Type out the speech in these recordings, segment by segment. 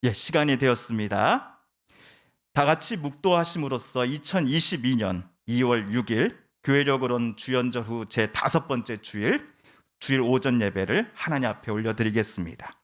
시간이 되었습니다. 다 같이 묵도하심으로써 2022년 2월 6일 교회력으로는 주연절 후 제 5번째 주일 오전 예배를 하나님 앞에 올려드리겠습니다.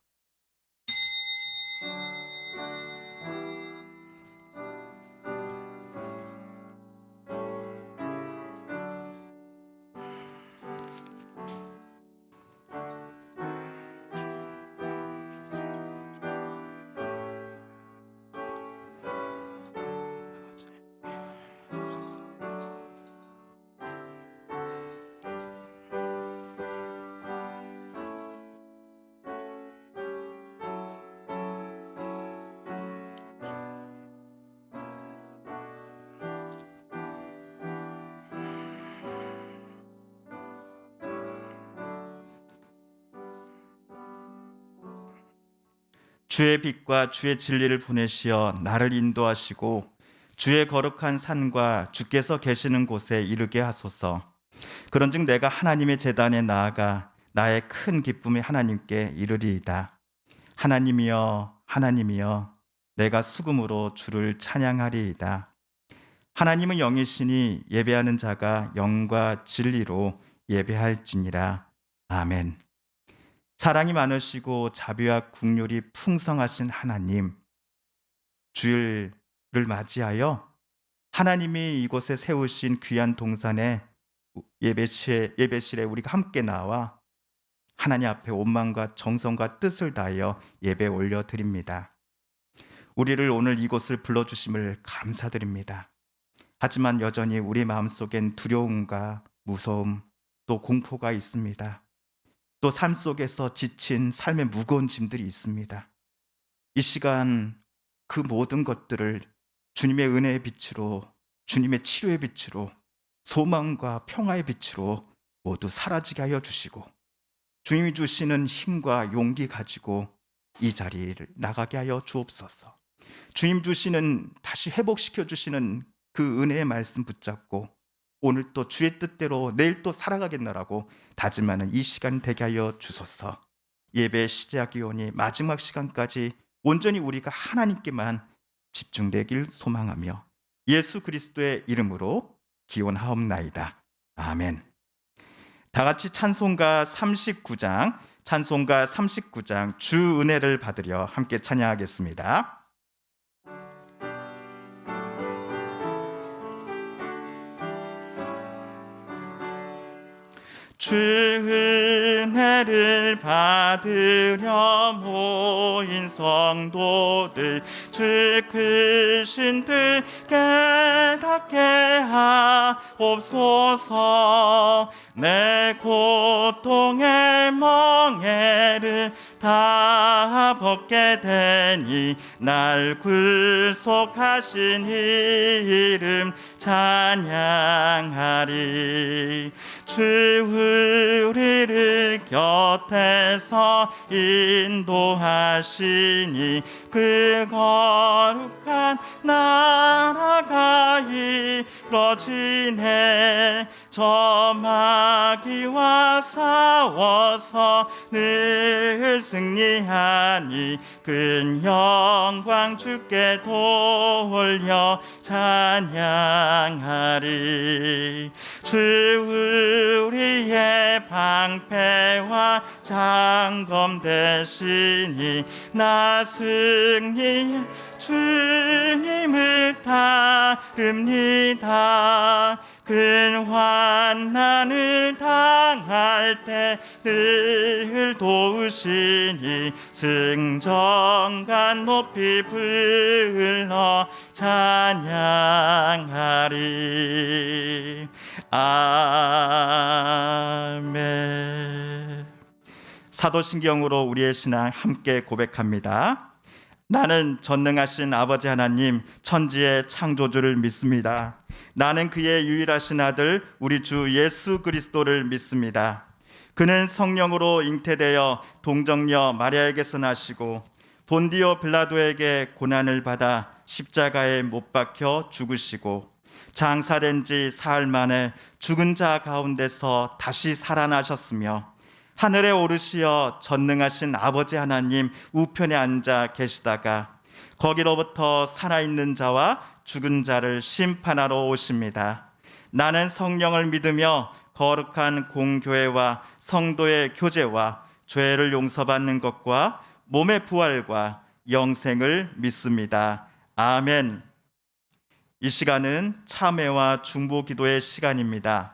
주의 빛과 주의 진리를 보내시어 나를 인도하시고 주의 거룩한 산과 주께서 계시는 곳에 이르게 하소서. 그런즉 내가 하나님의 제단에 나아가 나의 큰 기쁨이 하나님께 이르리이다. 하나님이여 하나님이여 내가 수금으로 주를 찬양하리이다. 하나님은 영이시니 예배하는 자가 영과 진리로 예배할지니라. 아멘. 사랑이 많으시고 자비와 국률이 풍성하신 하나님, 주일을 맞이하여 하나님이 이곳에 세우신 귀한 동산에 예배실에 우리가 함께 나와 하나님 앞에 온 마음과 정성과 뜻을 다하여 예배 올려드립니다. 우리를 오늘 이곳을 불러주심을 감사드립니다. 하지만 여전히 우리 마음속엔 두려움과 무서움 또 공포가 있습니다. 또 삶 속에서 지친 삶의 무거운 짐들이 있습니다. 이 시간 그 모든 것들을 주님의 은혜의 빛으로, 주님의 치료의 빛으로, 소망과 평화의 빛으로 모두 사라지게 하여 주시고 주님이 주시는 힘과 용기 가지고 이 자리를 나가게 하여 주옵소서. 주님 주시는, 다시 회복시켜 주시는 그 은혜의 말씀 붙잡고 오늘 또 주의 뜻대로 내일 또 살아가겠나라고 다짐하는 이 시간 되게 하여 주소서. 예배 시작이 오니 마지막 시간까지 온전히 우리가 하나님께만 집중되길 소망하며 예수 그리스도의 이름으로 기원하옵나이다. 아멘. 다 같이 찬송가 39장 주 은혜를 받으려 함께 찬양하겠습니다. 주 은혜를 받으려 모인 성도들, 주 크신 뜻 깨닫게 하옵소서. 내 고통의 멍에를 다 벗게 되니 날 굴속하신 이름 찬양하리. 주 우리를 곁에서 인도하시니 그 거룩한 나라가 이뤄지네. 저 마귀와 싸워서 늘 승리하니 큰 영광 주께 돌려 찬양하리. 주 우리의 방패와 장검 되시니 나 승리의 주님을 따릅니다. 큰 환난을 당할 때 늘 도우시니 승정간 높이 불러 찬양하리. 아멘. 사도신경으로 우리의 신앙 함께 고백합니다. 나는 전능하신 아버지 하나님 천지의 창조주를 믿습니다. 나는 그의 유일하신 아들 우리 주 예수 그리스도를 믿습니다. 그는 성령으로 잉태되어 동정녀 마리아에게서 나시고 본디오 빌라도에게 고난을 받아 십자가에 못 박혀 죽으시고 장사된 지 사흘 만에 죽은 자 가운데서 다시 살아나셨으며 하늘에 오르시어 전능하신 아버지 하나님 우편에 앉아 계시다가 거기로부터 살아있는 자와 죽은 자를 심판하러 오십니다. 나는 성령을 믿으며 거룩한 공교회와 성도의 교제와 죄를 용서받는 것과 몸의 부활과 영생을 믿습니다. 아멘. 이 시간은 참회와 중보 기도의 시간입니다.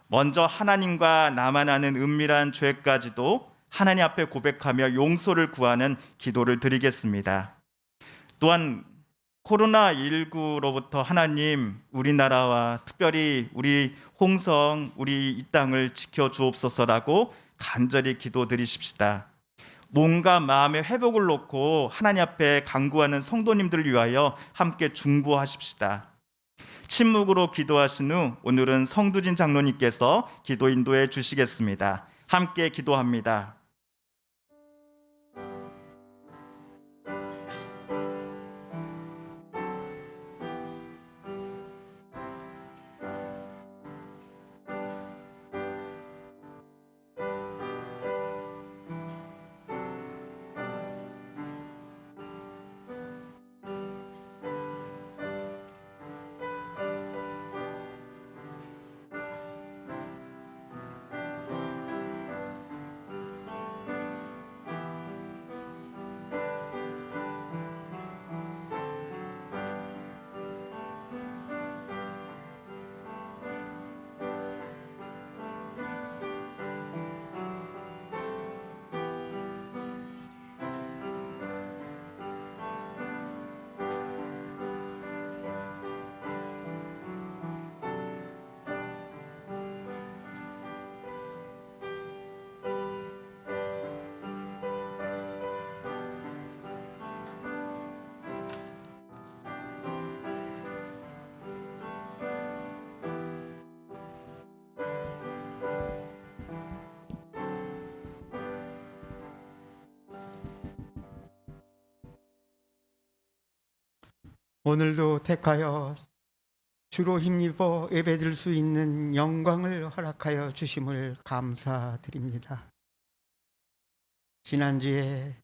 먼저 하나님과 나만 아는 은밀한 죄까지도 하나님 앞에 고백하며 용서를 구하는 기도를 드리겠습니다. 또한 코로나19로부터 하나님, 우리나라와 특별히 우리 홍성, 우리 이 땅을 지켜주옵소서라고 간절히 기도드리십시다. 몸과 마음의 회복을 놓고 하나님 앞에 간구하는 성도님들을 위하여 함께 중보하십시다. 침묵으로 기도하신 후 오늘은 성두진 장로님께서 기도 인도해 주시겠습니다. 함께 기도합니다. 오늘도 택하여 주로 힘입어 예배드릴 수 있는 영광을 허락하여 주심을 감사드립니다. 지난주에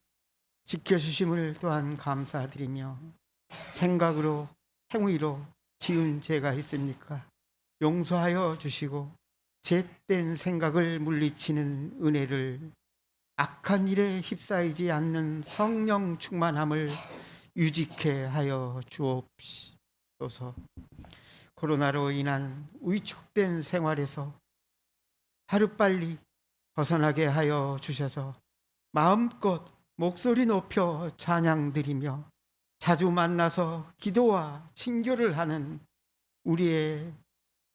지켜주심을 또한 감사드리며 생각으로 행위로 지은 죄가 있습니까? 용서하여 주시고 죄된 생각을 물리치는 은혜를, 악한 일에 휩싸이지 않는 성령 충만함을 유지케 하여 주옵소서. 코로나로 인한 위축된 생활에서 하루빨리 벗어나게 하여 주셔서 마음껏 목소리 높여 찬양드리며 자주 만나서 기도와 친교를 하는 우리의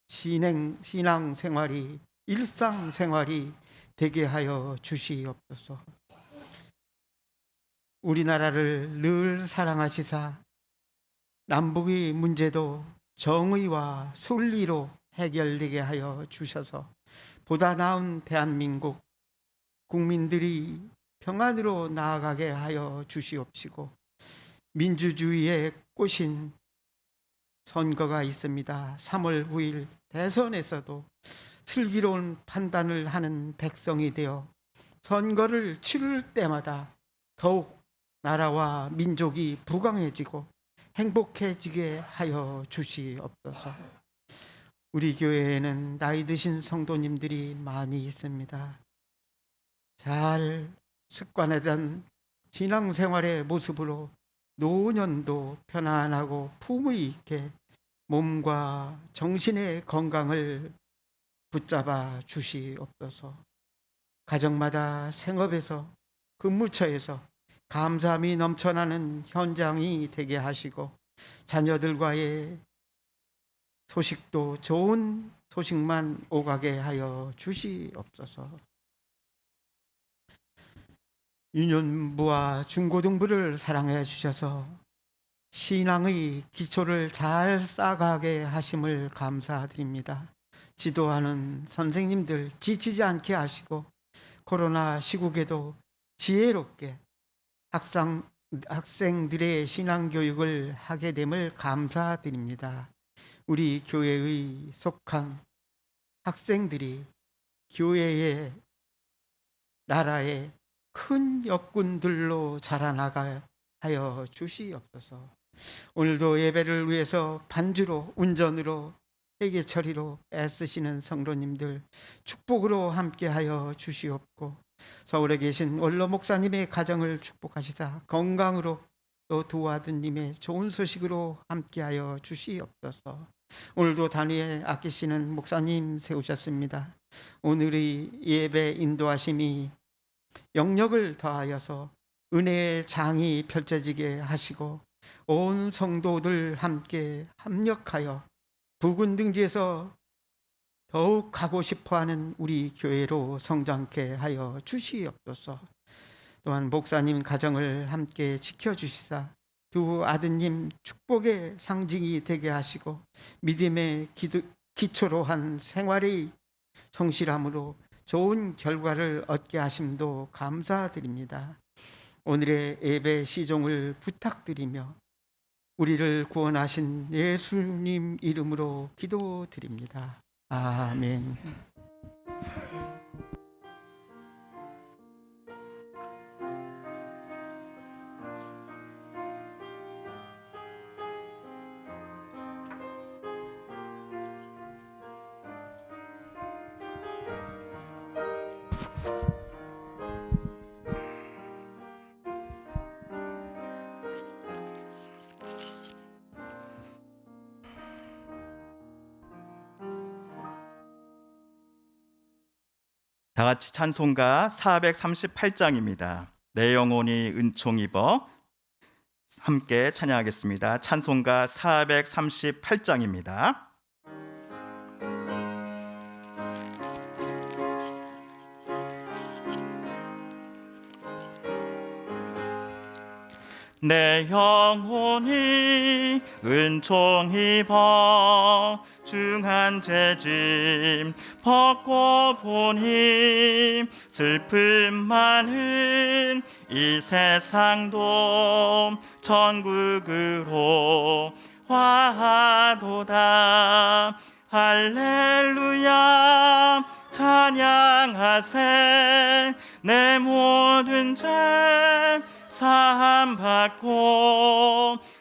신앙 생활이, 일상 생활이 되게 하여 주시옵소서. 우리나라를 늘 사랑하시사 남북의 문제도 정의와 순리로 해결되게 하여 주셔서 보다 나은 대한민국 국민들이 평안으로 나아가게 하여 주시옵시고, 민주주의의 꽃인 선거가 있습니다. 3월 9일 대선에서도 슬기로운 판단을 하는 백성이 되어 선거를 치를 때마다 더욱 나라와 민족이 부강해지고 행복해지게 하여 주시옵소서. 우리 교회에는 나이 드신 성도님들이 많이 있습니다. 잘 습관화된 신앙생활의 모습으로 노년도 편안하고 품위 있게 몸과 정신의 건강을 붙잡아 주시옵소서. 가정마다 생업에서 근무처에서 감사함이 넘쳐나는 현장이 되게 하시고, 자녀들과의 소식도 좋은 소식만 오가게 하여 주시옵소서. 유년부와 중고등부를 사랑해 주셔서 신앙의 기초를 잘 쌓아가게 하심을 감사드립니다. 지도하는 선생님들 지치지 않게 하시고 코로나 시국에도 지혜롭게 학생들의 신앙교육을 하게 됨을 감사드립니다. 우리 교회의 속한 학생들이 교회의 나라의 큰 역군들로 자라나가 하여 주시옵소서. 오늘도 예배를 위해서 반주로, 운전으로, 회개 처리로 애쓰시는 성도님들 축복으로 함께하여 주시옵고, 서울에 계신 원로 목사님의 가정을 축복하시사 건강으로, 또 두 아드님의 좋은 소식으로 함께하여 주시옵소서. 오늘도 단위에 아끼시는 목사님 세우셨습니다. 오늘의 예배 인도하심이 영역을 더하여서 은혜의 장이 펼쳐지게 하시고, 온 성도들 함께 합력하여 붉은 등지에서 더욱 가고 싶어하는 우리 교회로 성장케 하여 주시옵소서. 또한 목사님 가정을 함께 지켜주시사 두 아드님 축복의 상징이 되게 하시고, 믿음의 기초로 한 생활의 성실함으로 좋은 결과를 얻게 하심도 감사드립니다. 오늘의 예배 시종을 부탁드리며 우리를 구원하신 예수님 이름으로 기도드립니다. 아멘. 다 같이 찬송가 438장입니다. 내 영혼이 은총 입어 함께 찬양하겠습니다. 찬송가 438장입니다. 내 영혼이 은총 입어 중한 죄짐 벗고 보니 슬픔 많은 이 세상도 천국으로 화하도다. 할렐루야 찬양하세. 내 모든 죄 사함받고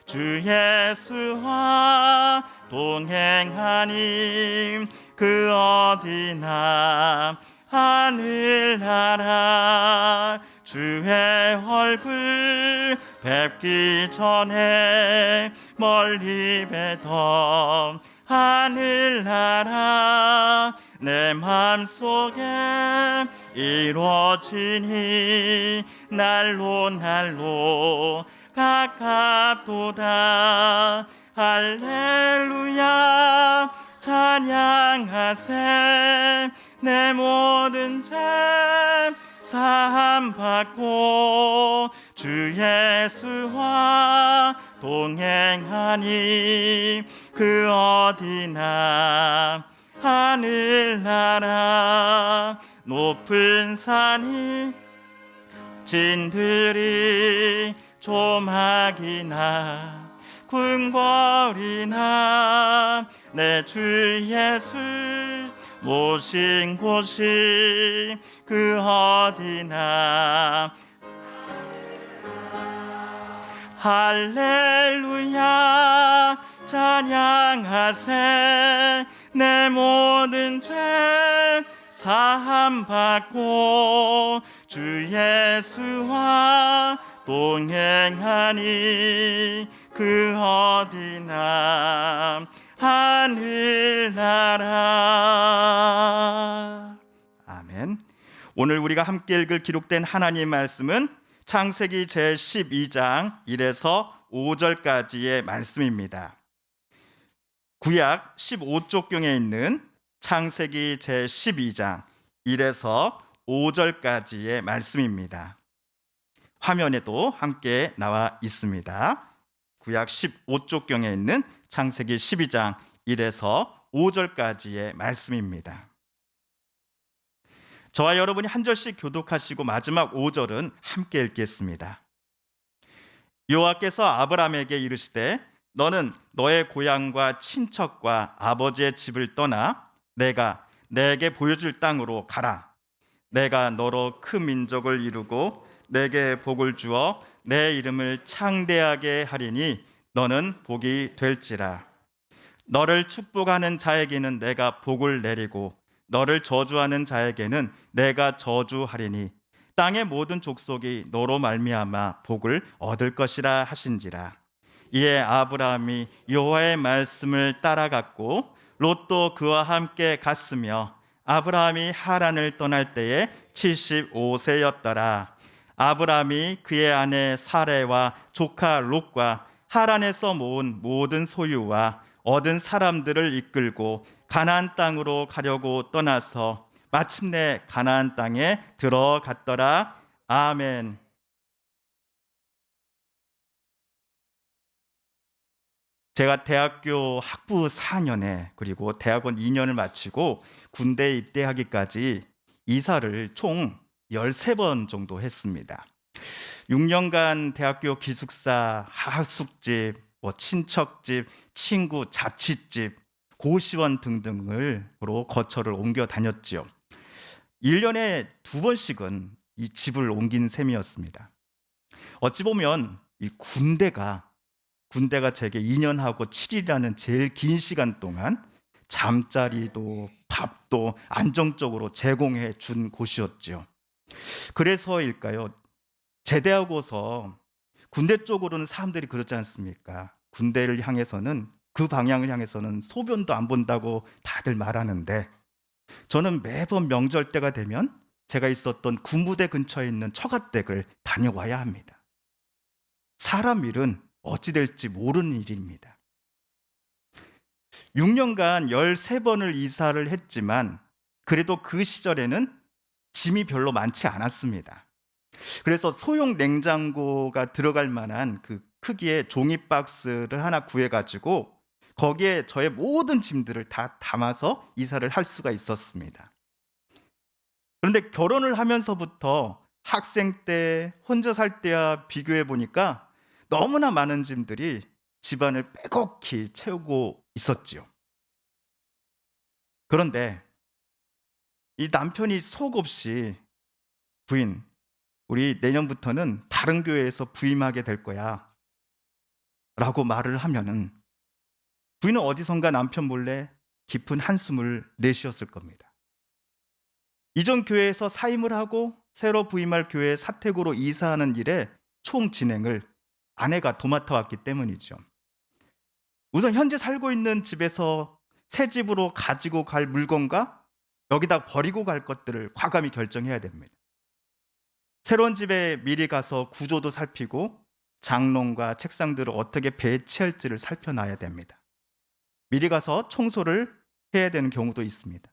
주 예수와 동행하니 그 어디나 하늘나라. 주의 얼굴 뵙기 전에 멀리 뵈던 하늘나라 내 맘속에 이루어지니 날로 날로 가깝도다. 할렐루야 찬양하세. 내 모든 죄 사함받고 주 예수와 동행하니 그 어디나 하늘나라. 높은 산이 진들이 조막이나 궁궐이나 내 주 예수 모신 곳이 그 어디나 할렐루야 찬양하세. 내 모든 죄 사함받고 주 예수와 동행하니 그 어디나 하늘나라. 아멘. 오늘 우리가 함께 읽을 기록된 하나님의 말씀은 창세기 제12장 1에서 5절까지의 말씀입니다. 구약 15쪽경에 있는 창세기 제12장 1에서 5절까지의 말씀입니다. 화면에도 함께 나와 있습니다. 구약 15쪽경에 있는 창세기 12장 1에서 5절까지의 말씀입니다. 저와 여러분이 한 절씩 교독하시고 마지막 5절은 함께 읽겠습니다. 여호와께서 아브라함에게 이르시되 너는 너의 고향과 친척과 아버지의 집을 떠나 내가 내게 보여줄 땅으로 가라. 내가 너로 큰 민족을 이루고 내게 복을 주어 내 이름을 창대하게 하리니 너는 복이 될지라. 너를 축복하는 자에게는 내가 복을 내리고 너를 저주하는 자에게는 내가 저주하리니 땅의 모든 족속이 너로 말미암아 복을 얻을 것이라 하신지라. 이에 아브라함이 여호와의 말씀을 따라갔고 롯도 그와 함께 갔으며 아브라함이 하란을 떠날 때에 75세였더라. 아브라함이 그의 아내 사레와 조카 롯과 하란에서 모은 모든 소유와 얻은 사람들을 이끌고 가나안 땅으로 가려고 떠나서 마침내 가나안 땅에 들어갔더라. 아멘. 제가 대학교 학부 4년에 그리고 대학원 2년을 마치고 군대에 입대하기까지 이사를 총 13번 정도 했습니다. 6년간 대학교 기숙사, 하숙집, 친척집, 친구 자취집, 고시원 등등으로 거처를 옮겨 다녔지요. 1년에 2번씩은 이 집을 옮긴 셈이었습니다. 어찌 보면 이 군대가 제게 2년하고 7일이라는 제일 긴 시간 동안 잠자리도 밥도 안정적으로 제공해 준 곳이었죠. 그래서일까요? 제대하고서 군대 쪽으로는 사람들이 그러지 않습니까? 군대를 향해서는, 그 방향을 향해서는 소변도 안 본다고 다들 말하는데, 저는 매번 명절 때가 되면 제가 있었던 군부대 근처에 있는 처가댁을 다녀와야 합니다. 사람 일은 어찌 될지 모르는 일입니다. 6년간 13번을 이사를 했지만 그래도 그 시절에는 짐이 별로 많지 않았습니다. 그래서 소형 냉장고가 들어갈 만한 그 크기의 종이 박스를 하나 구해가지고 거기에 저의 모든 짐들을 다 담아서 이사를 할 수가 있었습니다. 그런데 결혼을 하면서부터 학생 때, 혼자 살 때와 비교해 보니까 너무나 많은 짐들이 집안을 빼곡히 채우고 있었지요. 그런데 이 남편이 속없이 부인, 우리 내년부터는 다른 교회에서 부임하게 될 거야 라고 말을 하면은 부인은 어디선가 남편 몰래 깊은 한숨을 내쉬었을 겁니다. 이전 교회에서 사임을 하고 새로 부임할 교회에 사택으로 이사하는 일에 총 진행을 아내가 도맡아왔기 때문이죠. 우선 현재 살고 있는 집에서 새 집으로 가지고 갈 물건과 여기다 버리고 갈 것들을 과감히 결정해야 됩니다. 새로운 집에 미리 가서 구조도 살피고 장롱과 책상들을 어떻게 배치할지를 살펴놔야 됩니다. 미리 가서 청소를 해야 되는 경우도 있습니다.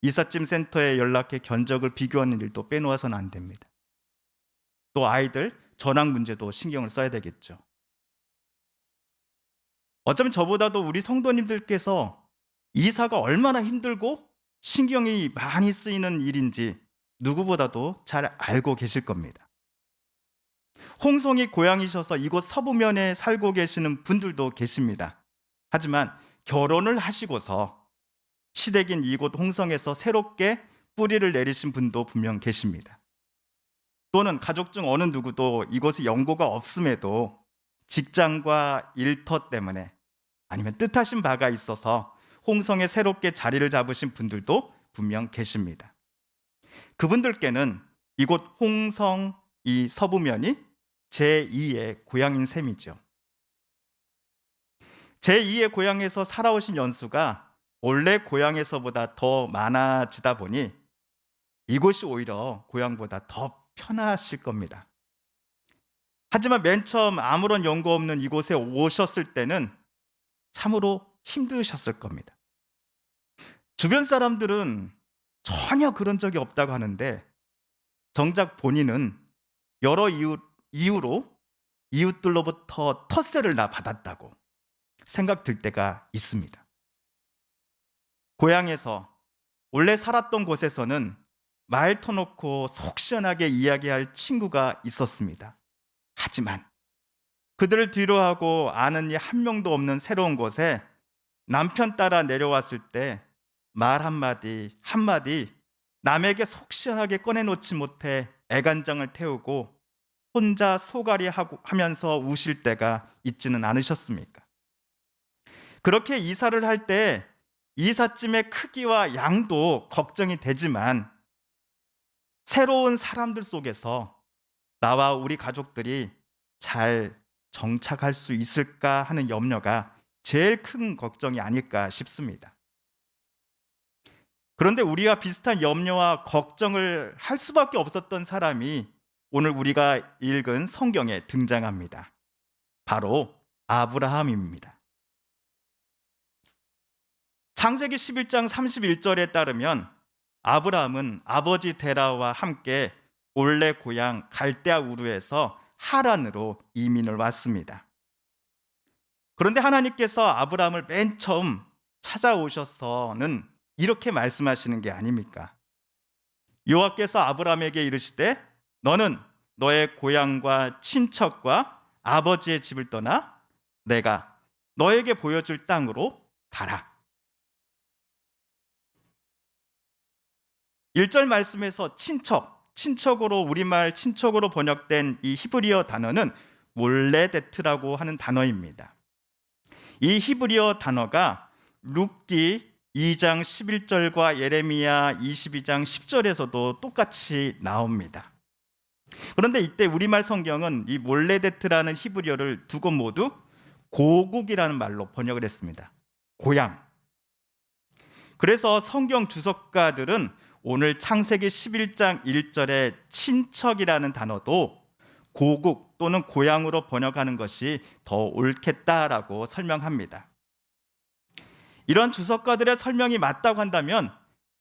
이삿짐 센터에 연락해 견적을 비교하는 일도 빼놓아서는 안 됩니다. 또 아이들 전학 문제도 신경을 써야 되겠죠. 어쩌면 저보다도 우리 성도님들께서 이사가 얼마나 힘들고 신경이 많이 쓰이는 일인지 누구보다도 잘 알고 계실 겁니다. 홍성이 고향이셔서 이곳 서부면에 살고 계시는 분들도 계십니다. 하지만 결혼을 하시고서 시댁인 이곳 홍성에서 새롭게 뿌리를 내리신 분도 분명 계십니다. 또는 가족 중 어느 누구도 이곳에 연고가 없음에도 직장과 일터 때문에 아니면 뜻하신 바가 있어서 홍성에 새롭게 자리를 잡으신 분들도 분명 계십니다. 그분들께는 이곳 홍성 이 서부면이 제2의 고향인 셈이죠. 제2의 고향에서 살아오신 연수가 원래 고향에서보다 더 많아지다 보니 이곳이 오히려 고향보다 더 편하실 겁니다. 하지만 맨 처음 아무런 연고 없는 이곳에 오셨을 때는 참으로 힘드셨을 겁니다. 주변 사람들은 전혀 그런 적이 없다고 하는데 정작 본인은 여러 이유로 이웃들로부터 텃세를 받았다고 생각들 때가 있습니다. 고향에서 원래 살았던 곳에서는 말 터놓고 속 시원하게 이야기할 친구가 있었습니다. 하지만 그들을 뒤로하고 아는 이 한 명도 없는 새로운 곳에 남편 따라 내려왔을 때 말 한마디 남에게 속 시원하게 꺼내놓지 못해 애간장을 태우고 혼자 소갈이 하면서 우실 때가 있지는 않으셨습니까? 그렇게 이사를 할 때 이삿짐의 크기와 양도 걱정이 되지만 새로운 사람들 속에서 나와 우리 가족들이 잘 정착할 수 있을까 하는 염려가 제일 큰 걱정이 아닐까 싶습니다. 그런데 우리와 비슷한 염려와 걱정을 할 수밖에 없었던 사람이 오늘 우리가 읽은 성경에 등장합니다. 바로 아브라함입니다. 창세기 11장 31절에 따르면 아브라함은 아버지 데라와 함께 원래 고향 갈대아 우르에서 하란으로 이민을 왔습니다. 그런데 하나님께서 아브라함을 맨 처음 찾아오셔서는 이렇게 말씀하시는 게 아닙니까? 여호와께서 아브라함에게 이르시되 너는 너의 고향과 친척과 아버지의 집을 떠나 내가 너에게 보여줄 땅으로 가라. 1절 말씀에서 친척으로 우리말 친척으로 번역된 이 히브리어 단어는 몰레데트라고 하는 단어입니다. 이 히브리어 단어가 룻기 2장 11절과 예레미야 22장 10절에서도 똑같이 나옵니다. 그런데 이때 우리말 성경은 이 몰레데트라는 히브리어를 두 곳 모두 고국이라는 말로 번역을 했습니다. 고향. 그래서 성경 주석가들은 오늘 창세기 11장 1절의 친척이라는 단어도 고국 또는 고향으로 번역하는 것이 더 옳겠다라고 설명합니다. 이런 주석가들의 설명이 맞다고 한다면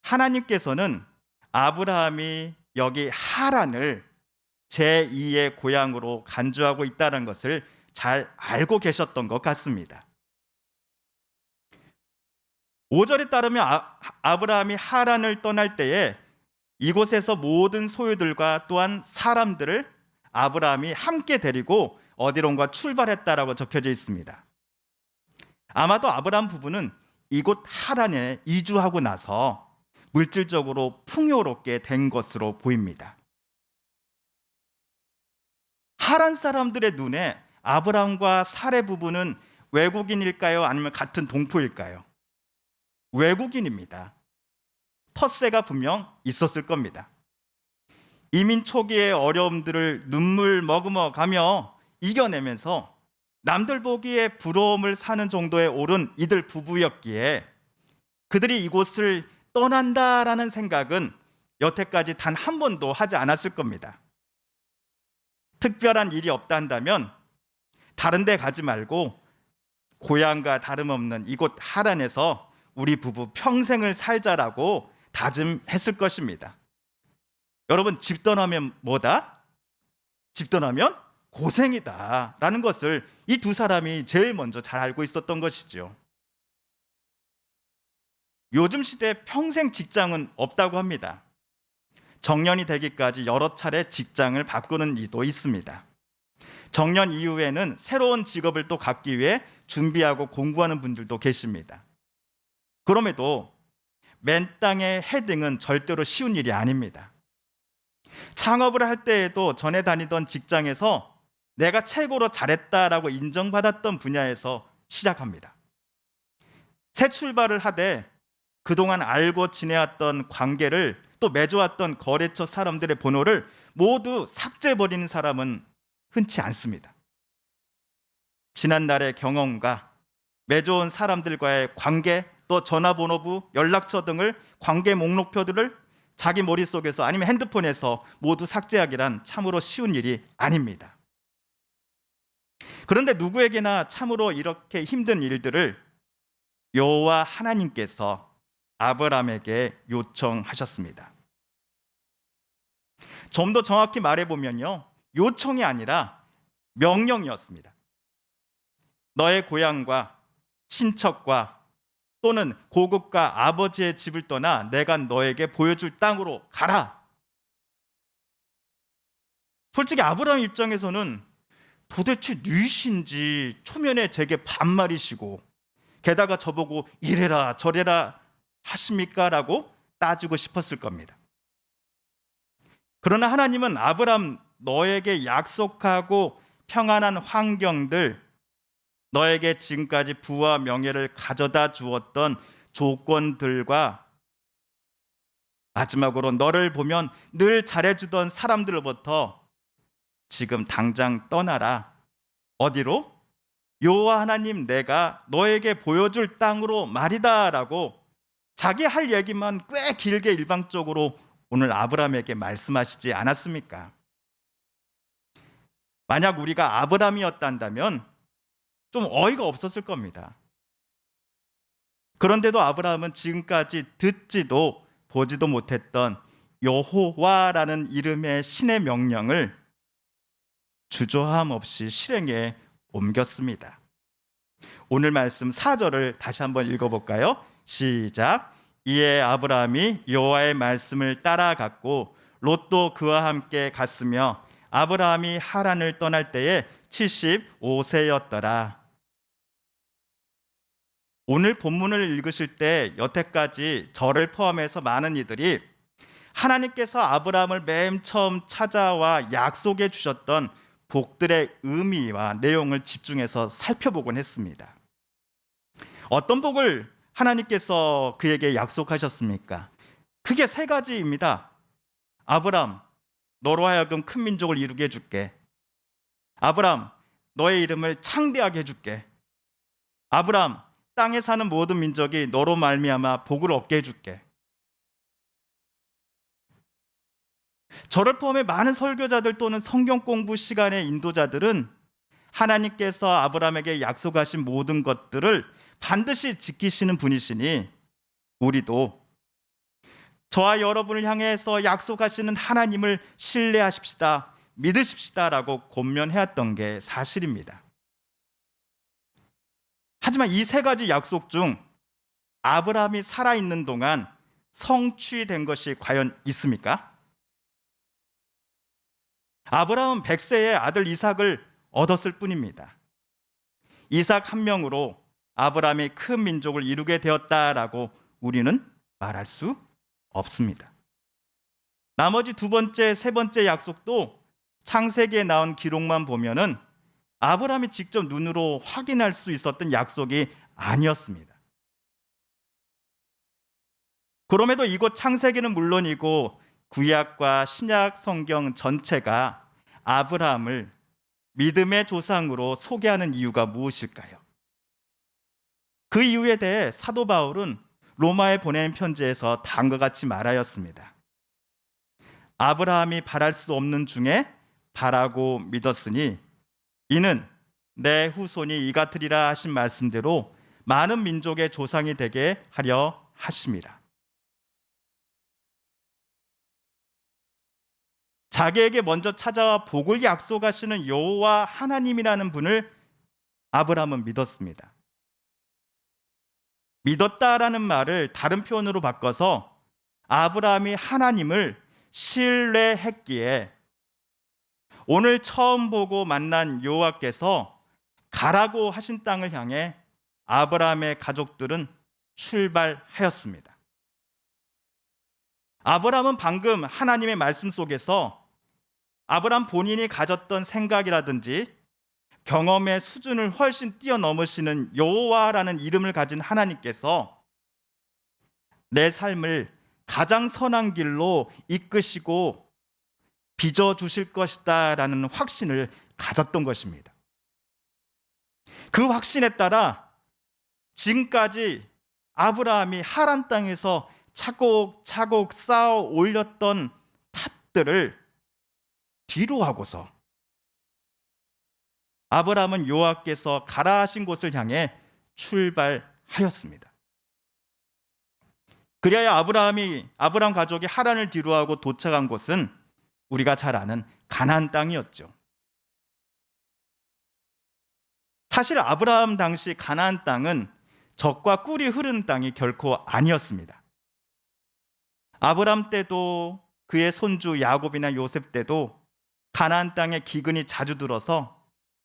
하나님께서는 아브라함이 여기 하란을 제2의 고향으로 간주하고 있다는 것을 잘 알고 계셨던 것 같습니다. 5절에 따르면 아브라함이 하란을 떠날 때에 이곳에서 모든 소유들과 또한 사람들을 아브라함이 함께 데리고 어디론가 출발했다라고 적혀져 있습니다. 아마도 아브라함 부부는 이곳 하란에 이주하고 나서 물질적으로 풍요롭게 된 것으로 보입니다. 하란 사람들의 눈에 아브라함과 사레 부부는 외국인일까요? 아니면 같은 동포일까요? 외국인입니다. 텃세가 분명 있었을 겁니다. 이민 초기의 어려움들을 눈물 머금어 가며 이겨내면서 남들 보기에 부러움을 사는 정도에 오른 이들 부부였기에 그들이 이곳을 떠난다라는 생각은 여태까지 단 한 번도 하지 않았을 겁니다. 특별한 일이 없다 한다면 다른 데 가지 말고 고향과 다름없는 이곳 하란에서 우리 부부 평생을 살자라고 다짐했을 것입니다. 여러분, 집 떠나면 뭐다? 집 떠나면 고생이다 라는 것을 이 두 사람이 제일 먼저 잘 알고 있었던 것이죠. 요즘 시대에 평생 직장은 없다고 합니다. 정년이 되기까지 여러 차례 직장을 바꾸는 이도 있습니다. 정년 이후에는 새로운 직업을 또 갖기 위해 준비하고 공부하는 분들도 계십니다. 그럼에도 맨 땅의 헤딩은 절대로 쉬운 일이 아닙니다. 창업을 할 때에도 전에 다니던 직장에서 내가 최고로 잘했다라고 인정받았던 분야에서 시작합니다. 새 출발을 하되 그동안 알고 지내왔던 관계를 또 맺어왔던 거래처 사람들의 번호를 모두 삭제해버리는 사람은 흔치 않습니다. 지난날의 경험과 맺어온 사람들과의 관계, 또 전화번호부, 연락처 등을 관계 목록표들을 자기 머릿속에서 아니면 핸드폰에서 모두 삭제하기란 참으로 쉬운 일이 아닙니다. 그런데 누구에게나 참으로 이렇게 힘든 일들을 여호와 하나님께서 아브라함에게 요청하셨습니다. 좀 더 정확히 말해보면요, 요청이 아니라 명령이었습니다. 너의 고향과 친척과 또는 고국과 아버지의 집을 떠나 내가 너에게 보여줄 땅으로 가라. 솔직히 아브라함 입장에서는 도대체 누이신지 초면에 제게 반말이시고 게다가 저보고 이래라 저래라 하십니까? 라고 따지고 싶었을 겁니다. 그러나 하나님은 아브람 너에게 약속하고 평안한 환경들, 너에게 지금까지 부와 명예를 가져다 주었던 조건들과 마지막으로 너를 보면 늘 잘해주던 사람들로부터 지금 당장 떠나라. 어디로? 여호와 하나님 내가 너에게 보여줄 땅으로 말이다 라고 자기 할 얘기만 꽤 길게 일방적으로 오늘 아브라함에게 말씀하시지 않았습니까? 만약 우리가 아브라함이었다면 좀 어이가 없었을 겁니다. 그런데도 아브라함은 지금까지 듣지도 보지도 못했던 여호와라는 이름의 신의 명령을 주저함 없이 실행에 옮겼습니다. 오늘 말씀 4절을 다시 한번 읽어볼까요? 시작. 이에 아브라함이 여호와의 말씀을 따라갔고 롯도 그와 함께 갔으며 아브라함이 하란을 떠날 때에 75세였더라. 오늘 본문을 읽으실 때 여태까지 저를 포함해서 많은 이들이 하나님께서 아브라함을 맨 처음 찾아와 약속해 주셨던 복들의 의미와 내용을 집중해서 살펴보곤 했습니다. 어떤 복을 하나님께서 그에게 약속하셨습니까? 크게 세 가지입니다. 아브라함, 너로 하여금 큰 민족을 이루게 해줄게. 아브라함, 너의 이름을 창대하게 해줄게. 아브라함, 땅에 사는 모든 민족이 너로 말미암아 복을 얻게 해줄게. 저를 포함해 많은 설교자들 또는 성경 공부 시간의 인도자들은 하나님께서 아브라함에게 약속하신 모든 것들을 반드시 지키시는 분이시니 우리도 저와 여러분을 향해서 약속하시는 하나님을 신뢰하십시다, 믿으십시다라고 권면해왔던 게 사실입니다. 하지만 이 세 가지 약속 중 아브라함이 살아있는 동안 성취된 것이 과연 있습니까? 아브라함은 100세에 아들 이삭을 얻었을 뿐입니다. 이삭 한 명으로 아브라함이 큰 민족을 이루게 되었다라고 우리는 말할 수 없습니다. 나머지 두 번째, 세 번째 약속도 창세기에 나온 기록만 보면은 아브라함이 직접 눈으로 확인할 수 있었던 약속이 아니었습니다. 그럼에도 이곳 창세기는 물론이고 구약과 신약 성경 전체가 아브라함을 믿음의 조상으로 소개하는 이유가 무엇일까요? 그 이유에 대해 사도 바울은 로마에 보낸 편지에서 다음과 같이 말하였습니다. 아브라함이 바랄 수 없는 중에 바라고 믿었으니 이는 내 후손이 이같으리라 하신 말씀대로 많은 민족의 조상이 되게 하려 하심이라. 자기에게 먼저 찾아와 복을 약속하시는 여호와 하나님이라는 분을 아브라함은 믿었습니다. 믿었다라는 말을 다른 표현으로 바꿔서 아브라함이 하나님을 신뢰했기에 오늘 처음 보고 만난 여호와께서 가라고 하신 땅을 향해 아브라함의 가족들은 출발하였습니다. 아브라함은 방금 하나님의 말씀 속에서 아브라함 본인이 가졌던 생각이라든지 경험의 수준을 훨씬 뛰어넘으시는 여호와라는 이름을 가진 하나님께서 내 삶을 가장 선한 길로 이끄시고 빚어주실 것이다 라는 확신을 가졌던 것입니다. 그 확신에 따라 지금까지 아브라함이 하란 땅에서 차곡차곡 쌓아 올렸던 탑들을 뒤로 하고서 아브라함은 여호와께서 가라 하신 곳을 향해 출발하였습니다. 그래야 아브라함 가족이 하란을 뒤로하고 도착한 곳은 우리가 잘 아는 가나안 땅이었죠. 사실 아브라함 당시 가나안 땅은 젖과 꿀이 흐르는 땅이 결코 아니었습니다. 아브라함 때도 그의 손주 야곱이나 요셉 때도 가나안 땅에 기근이 자주 들어서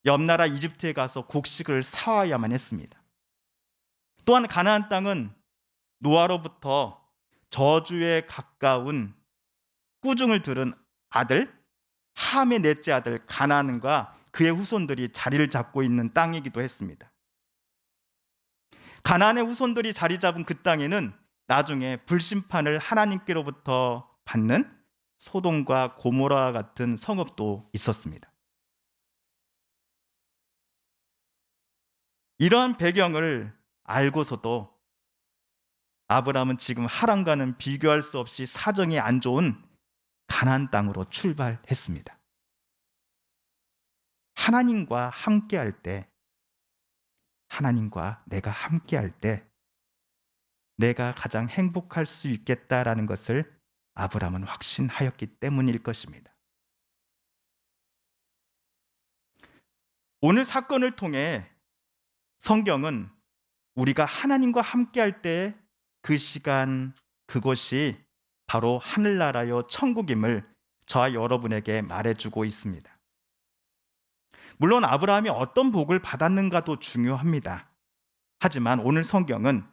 옆 나라 이집트에 가서 곡식을 사와야만 했습니다. 또한 가나안 땅은 노아로부터 저주에 가까운 꾸중을 들은 아들 함의 넷째 아들 가나안과 그의 후손들이 자리를 잡고 있는 땅이기도 했습니다. 가나안의 후손들이 자리 잡은 그 땅에는 나중에 불심판을 하나님께로부터 받는 소돔과 고모라 같은 성읍도 있었습니다. 이러한 배경을 알고서도 아브라함은 지금 하란과는 비교할 수 없이 사정이 안 좋은 가나안 땅으로 출발했습니다. 하나님과 함께할 때, 하나님과 내가 함께할 때 내가 가장 행복할 수 있겠다라는 것을 아브라함은 확신하였기 때문일 것입니다. 오늘 사건을 통해 성경은 우리가 하나님과 함께할 때 그 시간, 그곳이 바로 하늘나라요 천국임을 저와 여러분에게 말해주고 있습니다. 물론 아브라함이 어떤 복을 받았는가도 중요합니다. 하지만 오늘 성경은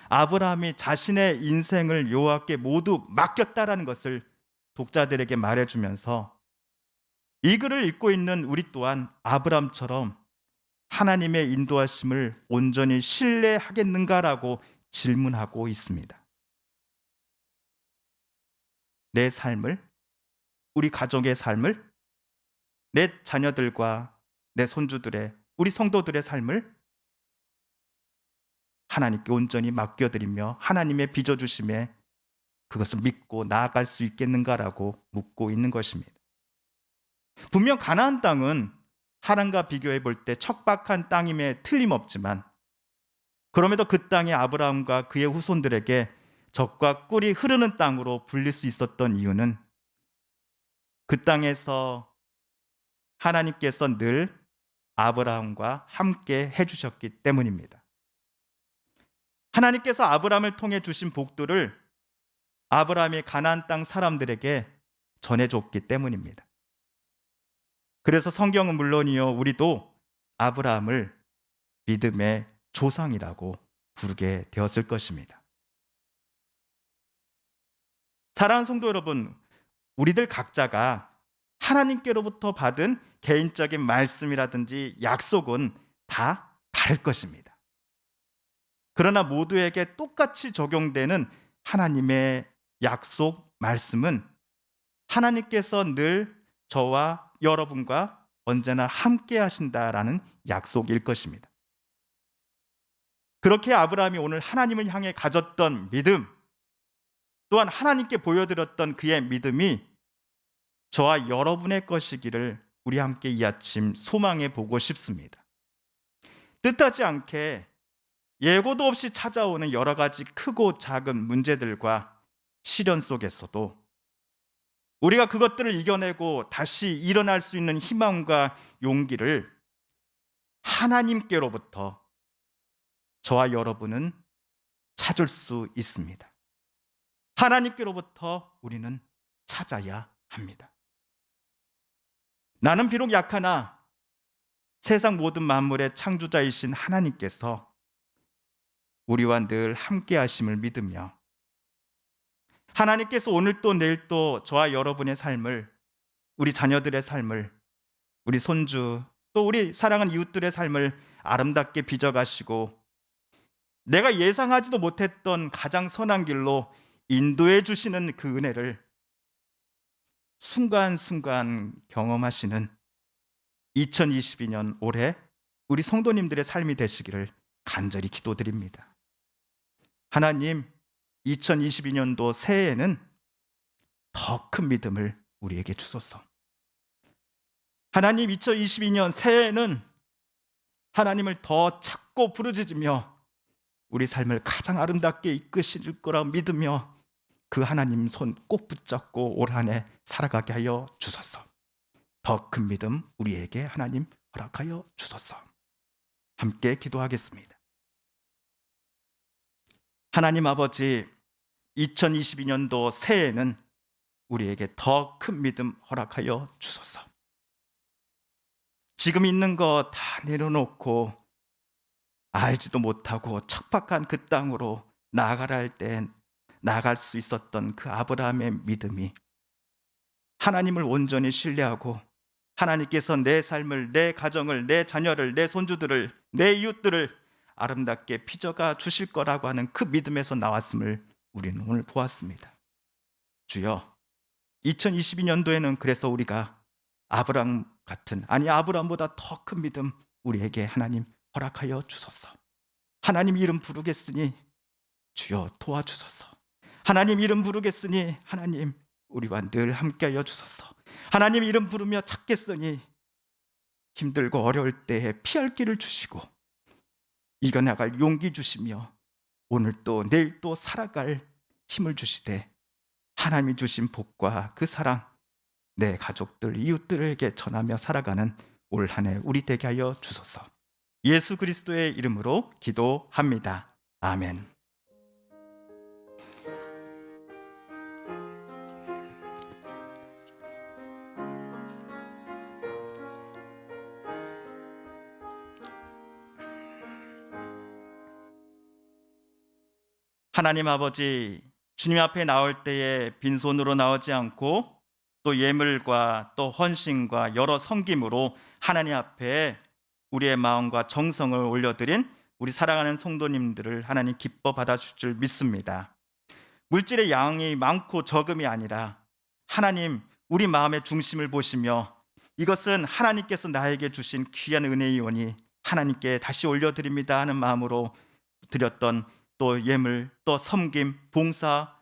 아브라함이 자신의 인생을 여호와께 모두 맡겼다라는 것을 독자들에게 말해주면서 이 글을 읽고 있는 우리 또한 아브라함처럼 하나님의 인도하심을 온전히 신뢰하겠는가라고 질문하고 있습니다. 내 삶을, 우리 가족의 삶을, 내 자녀들과 내 손주들의, 우리 성도들의 삶을 하나님께 온전히 맡겨드리며 하나님의 빚어주심에 그것을 믿고 나아갈 수 있겠는가라고 묻고 있는 것입니다. 분명 가나안 땅은 하란과 비교해 볼 때 척박한 땅임에 틀림없지만 그럼에도 그 땅이 아브라함과 그의 후손들에게 젖과 꿀이 흐르는 땅으로 불릴 수 있었던 이유는 그 땅에서 하나님께서 늘 아브라함과 함께 해주셨기 때문입니다. 하나님께서 아브라함을 통해 주신 복들을 아브라함이 가나안 땅 사람들에게 전해줬기 때문입니다. 그래서 성경은 물론이요, 우리도 아브라함을 믿음의 조상이라고 부르게 되었을 것입니다. 사랑하는 성도 여러분, 우리들 각자가 하나님께로부터 받은 개인적인 말씀이라든지 약속은 다 다를 것입니다. 그러나 모두에게 똑같이 적용되는 하나님의 약속 말씀은 하나님께서 늘 저와 여러분과 언제나 함께 하신다라는 약속일 것입니다. 그렇게 아브라함이 오늘 하나님을 향해 가졌던 믿음, 또한 하나님께 보여드렸던 그의 믿음이 저와 여러분의 것이기를 우리 함께 이 아침 소망해 보고 싶습니다. 뜻하지 않게 예고도 없이 찾아오는 여러 가지 크고 작은 문제들과 시련 속에서도 우리가 그것들을 이겨내고 다시 일어날 수 있는 희망과 용기를 하나님께로부터 저와 여러분은 찾을 수 있습니다. 하나님께로부터 우리는 찾아야 합니다. 나는 비록 약하나 세상 모든 만물의 창조자이신 하나님께서 우리와 늘 함께 하심을 믿으며 하나님께서 오늘 또 내일 또 저와 여러분의 삶을, 우리 자녀들의 삶을, 우리 손주 또 우리 사랑하는 이웃들의 삶을 아름답게 빚어가시고 내가 예상하지도 못했던 가장 선한 길로 인도해 주시는 그 은혜를 순간순간 경험하시는 2022년 올해 우리 성도님들의 삶이 되시기를 간절히 기도드립니다. 하나님, 2022년도 새해에는 더 큰 믿음을 우리에게 주소서. 하나님, 2022년 새해에는 하나님을 더 찾고 부르짖으며 우리 삶을 가장 아름답게 이끄실 거라고 믿으며 그 하나님 손 꼭 붙잡고 올 한 해 살아가게 하여 주소서. 더 큰 믿음 우리에게 하나님 허락하여 주소서. 함께 기도하겠습니다. 하나님 아버지, 2022년도 새해에는 우리에게 더 큰 믿음 허락하여 주소서. 지금 있는 거 다 내려놓고 알지도 못하고 척박한 그 땅으로 나아가라 할 때 나아갈 수 있었던 그 아브라함의 믿음이 하나님을 온전히 신뢰하고 하나님께서 내 삶을, 내 가정을, 내 자녀를, 내 손주들을, 내 이웃들을 아름답게 빚어가 주실 거라고 하는 그 믿음에서 나왔음을 우리는 오늘 보았습니다. 주여, 2022년도에는 그래서 우리가 아브라함 같은, 아니 아브라함보다 더 큰 믿음 우리에게 하나님 허락하여 주소서. 하나님 이름 부르겠으니 주여 도와주소서. 하나님 이름 부르겠으니 하나님 우리와 늘 함께하여 주소서. 하나님 이름 부르며 찾겠으니 힘들고 어려울 때에 피할 길을 주시고 이겨나갈 용기 주시며 오늘 또 내일 또 살아갈 힘을 주시되 하나님이 주신 복과 그 사랑 내 가족들, 이웃들에게 전하며 살아가는 올 한 해 우리 되게 하여 주소서. 예수 그리스도의 이름으로 기도합니다. 아멘. 하나님 아버지, 주님 앞에 나올 때에 빈손으로 나오지 않고 또 예물과 또 헌신과 여러 섬김으로 하나님 앞에 우리의 마음과 정성을 올려드린 우리 사랑하는 성도님들을 하나님 기뻐 받아줄 줄 믿습니다. 물질의 양이 많고 적음이 아니라 하나님 우리 마음의 중심을 보시며 이것은 하나님께서 나에게 주신 귀한 은혜이오니 하나님께 다시 올려드립니다 하는 마음으로 드렸던 또 예물, 또 섬김, 봉사,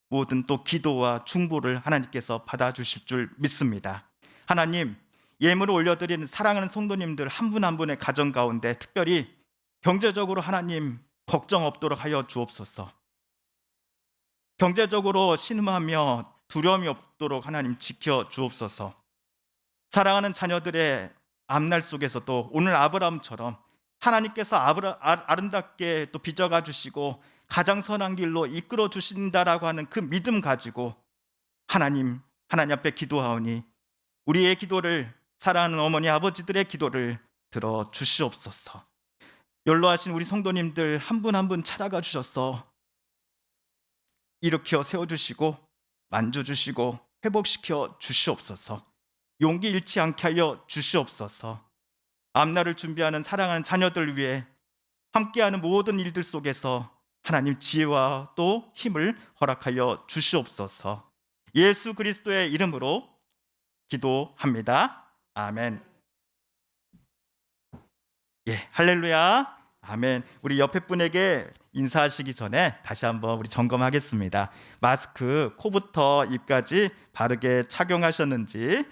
모든 또 기도와 중보를 하나님께서 받아주실 줄 믿습니다. 하나님, 예물을 올려드리는 사랑하는 성도님들 한 분 한 분의 가정 가운데 특별히 경제적으로 하나님 걱정 없도록 하여 주옵소서. 경제적으로 신음하며 두려움이 없도록 하나님 지켜 주옵소서. 사랑하는 자녀들의 앞날 속에서도 오늘 아브라함처럼 하나님께서 아름답게 또 빚어가 주시고 가장 선한 길로 이끌어 주신다라고 하는 그 믿음 가지고 하나님 앞에 기도하오니 우리의 기도를, 사랑하는 어머니 아버지들의 기도를 들어 주시옵소서. 연로하신 우리 성도님들 한 분 한 분 찾아가 주셔서 일으켜 세워주시고 만져주시고 회복시켜 주시옵소서. 용기 잃지 않게 하여 주시옵소서. 앞날을 준비하는 사랑하는 자녀들 위해 함께하는 모든 일들 속에서 하나님 지혜와 또 힘을 허락하여 주시옵소서. 예수 그리스도의 이름으로 기도합니다. 아멘. 예, 할렐루야. 아멘. 우리 옆에 분에게 인사하시기 전에 다시 한번 우리 점검하겠습니다. 마스크 코부터 입까지 바르게 착용하셨는지,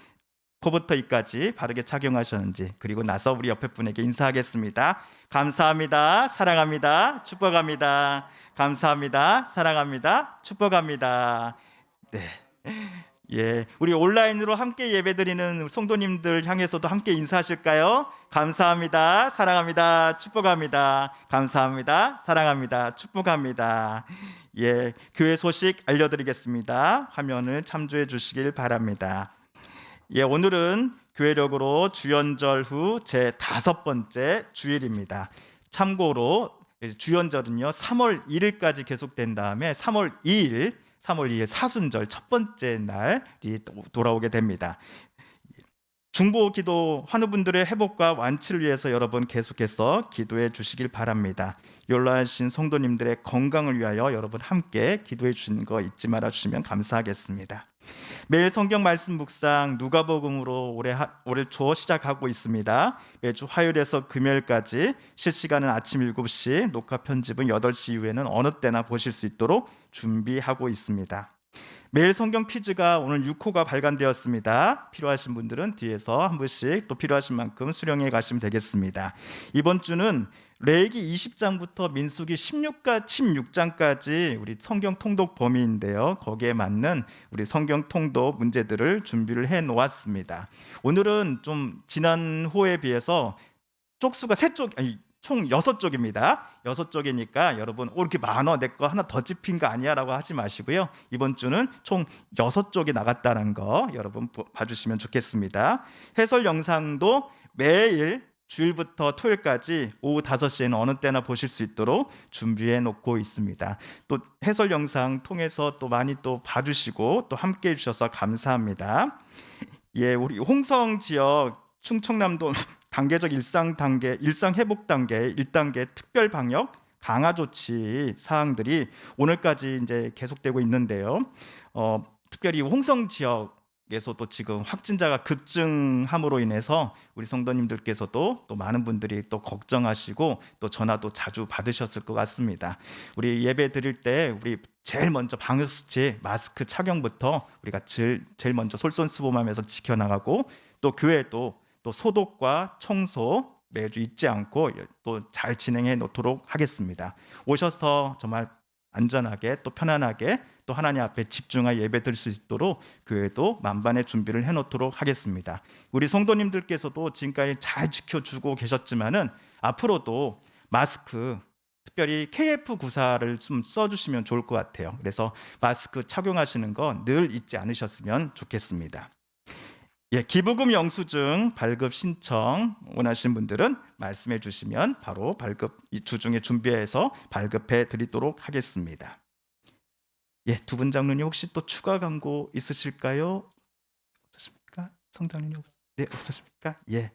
코부터 입까지 바르게 착용하셨는지, 그리고 나서 우리 옆에 분에게 인사하겠습니다. 감사합니다. 사랑합니다. 축복합니다. 감사합니다. 사랑합니다. 축복합니다. 네. 예, 우리 온라인으로 함께 예배드리는 성도님들 향해서도 함께 인사하실까요? 감사합니다. 사랑합니다. 축복합니다. 감사합니다. 사랑합니다. 축복합니다. 예, 교회 소식 알려드리겠습니다. 화면을 참조해 주시길 바랍니다. 예, 오늘은 교회력으로 주연절 후 제 5번째 주일입니다. 참고로 주연절은요 3월 1일까지 계속된 다음에 3월 2일 사순절 첫 번째 날이 돌아오게 됩니다. 중보 기도 환우분들의 회복과 완치를 위해서 여러분 계속해서 기도해 주시길 바랍니다. 연로하신 성도님들의 건강을 위하여 여러분 함께 기도해 주시는 거 잊지 말아 주시면 감사하겠습니다. 매일 성경 말씀 묵상 누가복음으로 올해 초 시작하고 있습니다. 매주 화요일에서 금요일까지 실시간은 아침 7시, 녹화 편집은 8시 이후에는 어느 때나 보실 수 있도록 준비하고 있습니다. 매일 성경 퀴즈가 오늘 6호가 발간되었습니다. 필요하신 분들은 뒤에서 한 분씩 또 필요하신 만큼 수령해 가시면 되겠습니다. 이번 주는 레위기 20장부터 민수기 16장까지 우리 성경 통독 범위인데요. 거기에 맞는 우리 성경 통독 문제들을 준비를 해 놓았습니다. 오늘은 좀 지난 호에 비해서 쪽수가 총 6쪽입니다. 6쪽이니까 여러분 이렇게 많아 내 거 하나 더 찝힌 거 아니야 라고 하지 마시고요. 이번 주는 총 6쪽이 나갔다는 거 여러분 봐주시면 좋겠습니다. 해설 영상도 매일 주일부터 토요일까지 오후 5시에는 어느 때나 보실 수 있도록 준비해 놓고 있습니다. 또 해설 영상 통해서 또 많이 또 봐주시고 또 함께 해주셔서 감사합니다. 예, 우리 홍성 지역 충청남도 단계적 일상 회복 단계 1단계 특별 방역 강화 조치 사항들이 오늘까지 이제 계속되고 있는데요. 특별히 홍성 지역에서도 지금 확진자가 급증함으로 인해서 우리 성도님들께서도 또 많은 분들이 또 걱정하시고 또 전화도 자주 받으셨을 것 같습니다. 우리 예배 드릴 때 우리 제일 먼저 방역 수칙 마스크 착용부터 우리가 제일 먼저 솔선수범하면서 지켜나가고 또 교회도 또 소독과 청소 매주 잊지 않고 또 잘 진행해 놓도록 하겠습니다. 오셔서 정말 안전하게 또 편안하게 또 하나님 앞에 집중하여 예배 드릴 수 있도록 교회도 만반의 준비를 해 놓도록 하겠습니다. 우리 성도님들께서도 지금까지 잘 지켜주고 계셨지만은 앞으로도 마스크 특별히 KF94를 좀 써주시면 좋을 것 같아요. 그래서 마스크 착용하시는 거 늘 잊지 않으셨으면 좋겠습니다. 예, 기부금 영수증 발급 신청 원하시는 분들은 말씀해 주시면 바로 발급 이 주중에 준비해서 발급해 드리도록 하겠습니다. 예, 두 분 장로님 혹시 또 추가 광고 있으실까요? 없으십니까? 성장로님 네, 없으십니까? 예.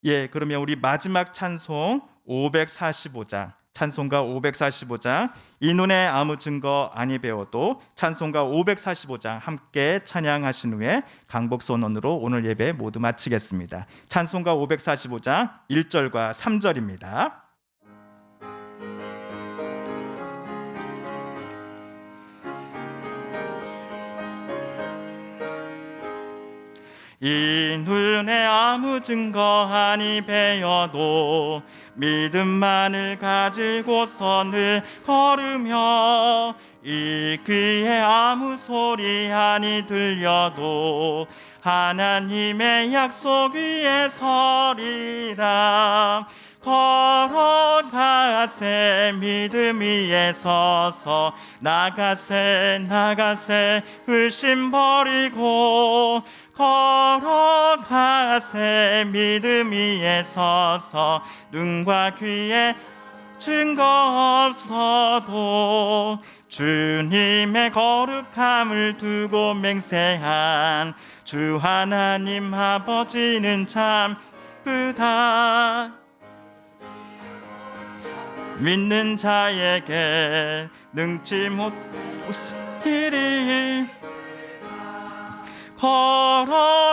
예, 그러면 우리 마지막 찬송 545장 찬송가 545장 이 눈에 아무 증거 아니 배워도 찬송가 545장 함께 찬양하신 후에 강복 선언으로 오늘 예배 모두 마치겠습니다. 찬송가 545장 1절과 3절입니다. 이 눈에 아무 증거 아니 배어도 믿음만을 가지고서 늘 걸으며 이 귀에 아무 소리 아니 들려도 하나님의 약속 위에 서리라. 걸어가세 믿음 위에 서서 나가세 의심 버리고 걸어가세 믿음 위에 서서 눈과 귀에 증거 없어도 주님의 거룩함을 두고 맹세한 주 하나님 아버지는 참 크다. 믿는 자에게 능치 못이리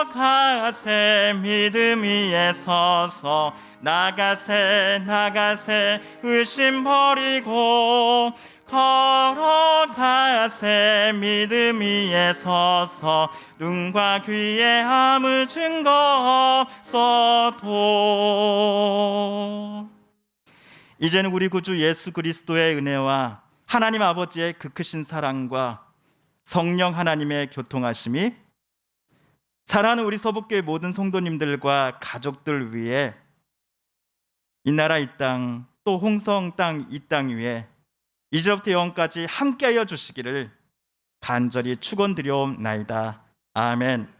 걸어가세 믿음 위에 서서 나가세 의심 버리고 걸어가세 믿음 위에 서서 눈과 귀에 아무 증거 없어도 이제는 우리 구주 예수 그리스도의 은혜와 하나님 아버지의 그 크신 사랑과 성령 하나님의 교통하심이 사랑하는 우리 서북교회 모든 성도님들과 가족들 위해 이 나라 이 땅 또 홍성 땅 이 땅 위에 이제부터 영원까지 함께하여 주시기를 간절히 축원드려옵나이다. 아멘.